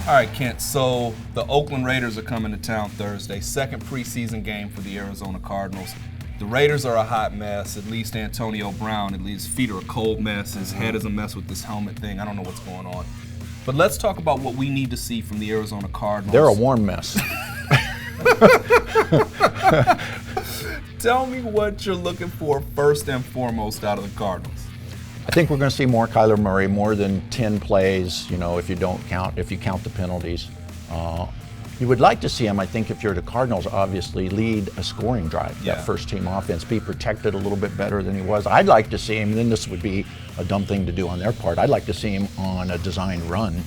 All right, Kent, so the Oakland Raiders are coming to town Thursday, second preseason game for the Arizona Cardinals. The Raiders are a hot mess, at least Antonio Brown, at least feet are a cold mess. His head is a mess with this helmet thing. I don't know what's going on. But let's talk about what we need to see from the Arizona Cardinals. They're a warm mess. Tell me what you're looking for first and foremost out of the Cardinals. I think we're going to see more Kyler Murray, more than 10 plays, if you count the penalties. You would like to see him, I think, if you're the Cardinals, obviously lead a scoring drive, that first team offense, be protected a little bit better than he was. I'd like to see him, then this would be a dumb thing to do on their part, I'd like to see him on a design run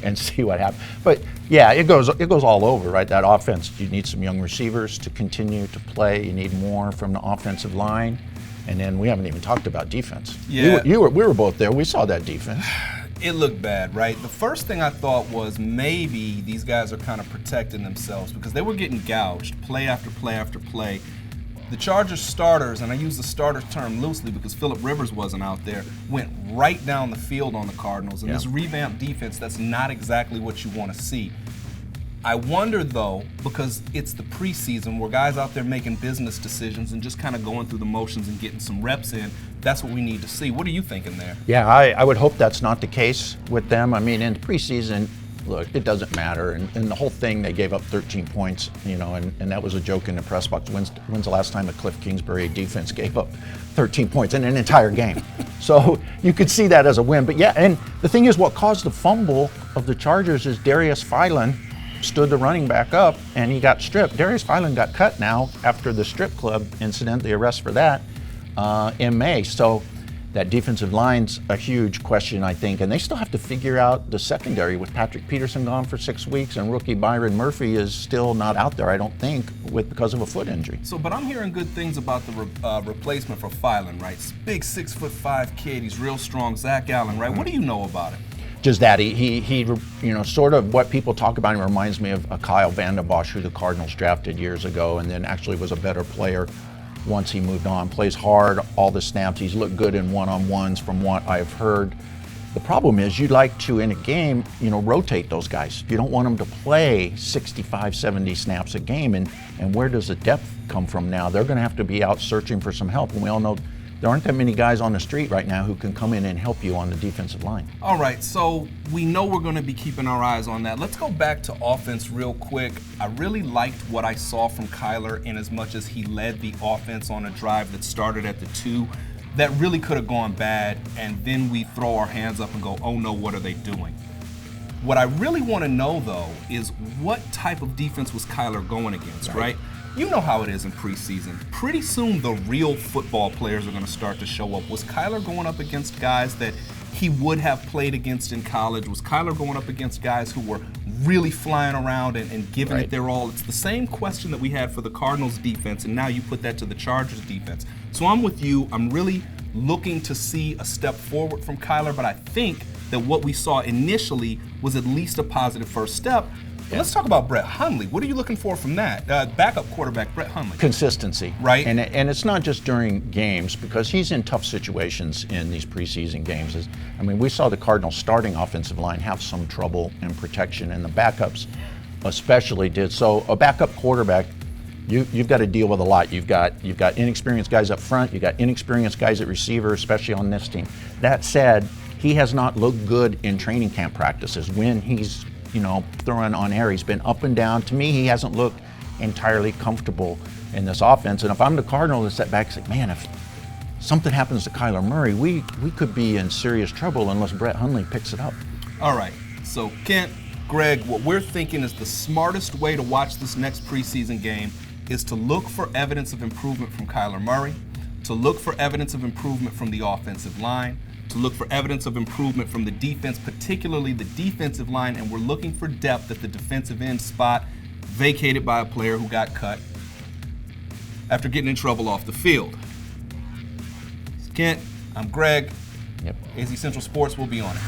and see what happens. But yeah, it goes all over, right? That offense, you need some young receivers to continue to play. You need more from the offensive line. And then we haven't even talked about defense. Yeah. We were both there. We saw that defense. It looked bad, right? The first thing I thought was maybe these guys are kind of protecting themselves because they were getting gouged play after play after play. The Chargers starters, and I use the starter term loosely because Phillip Rivers wasn't out there, went right down the field on the Cardinals. And this revamped defense, that's not exactly what you want to see. I wonder, though, because it's the preseason where guys out there making business decisions and just kind of going through the motions and getting some reps in, that's what we need to see. What are you thinking there? Yeah, I would hope that's not the case with them. I mean, in the preseason, look, it doesn't matter. And the whole thing, they gave up 13 points, and that was a joke in the press box. When's the last time a Cliff Kingsbury defense gave up 13 points in an entire game? So you could see that as a win. But yeah, and the thing is, what caused the fumble of the Chargers is Darius Philon stood the running back up and he got stripped. Darius Philon got cut now after the strip club incident, the arrest for that in May. So that defensive line's a huge question, I think, and they still have to figure out the secondary with Patrick Peterson gone for 6 weeks and rookie Byron Murphy is still not out there, I don't think, because of a foot injury. So, but I'm hearing good things about the replacement for Philon, right? Big 6'5" kid, he's real strong, Zach Allen, right? What do you know about him? Just that he sort of what people talk about him reminds me of Kyle Vanden Bosch, who the Cardinals drafted years ago, and then actually was a better player once he moved on. Plays hard, all the snaps. He's looked good in one-on-ones from what I've heard. The problem is you'd like to, in a game, rotate those guys. You don't want them to play 65, 70 snaps a game, and where does the depth come from now? They're going to have to be out searching for some help, and we all know there aren't that many guys on the street right now who can come in and help you on the defensive line. All right, so we know we're going to be keeping our eyes on that. Let's go back to offense real quick. I really liked what I saw from Kyler in as much as he led the offense on a drive that started at the 2. That really could have gone bad, and then we throw our hands up and go, oh no, what are they doing? What I really want to know, though, is what type of defense was Kyler going against, right? You know how it is in preseason. Pretty soon the real football players are going to start to show up. Was Kyler going up against guys that he would have played against in college? Was Kyler going up against guys who were really flying around and giving it their all? It's the same question that we had for the Cardinals defense, and now you put that to the Chargers defense. So I'm with you. I'm really looking to see a step forward from Kyler, but I think that what we saw initially was at least a positive first step. Let's talk about Brett Hundley. What are you looking for from that? Backup quarterback, Brett Hundley. Consistency. Right. And it's not just during games, because he's in tough situations in these preseason games. I mean, we saw the Cardinals starting offensive line have some trouble in protection, and the backups especially did. So a backup quarterback, you've got to deal with a lot. You've got inexperienced guys up front. You've got inexperienced guys at receiver, especially on this team. That said, he has not looked good in training camp practices when he's throwing on air. He's been up and down. To me, he hasn't looked entirely comfortable in this offense. And if I'm the Cardinals, I step back and say, man, if something happens to Kyler Murray, we could be in serious trouble unless Brett Hundley picks it up. All right. So, Kent, Greg, what we're thinking is the smartest way to watch this next preseason game is to look for evidence of improvement from Kyler Murray, to look for evidence of improvement from the offensive line, to look for evidence of improvement from the defense, particularly the defensive line, and we're looking for depth at the defensive end spot, vacated by a player who got cut after getting in trouble off the field. Kent, I'm Greg. Yep. AZ Central Sports will be on it.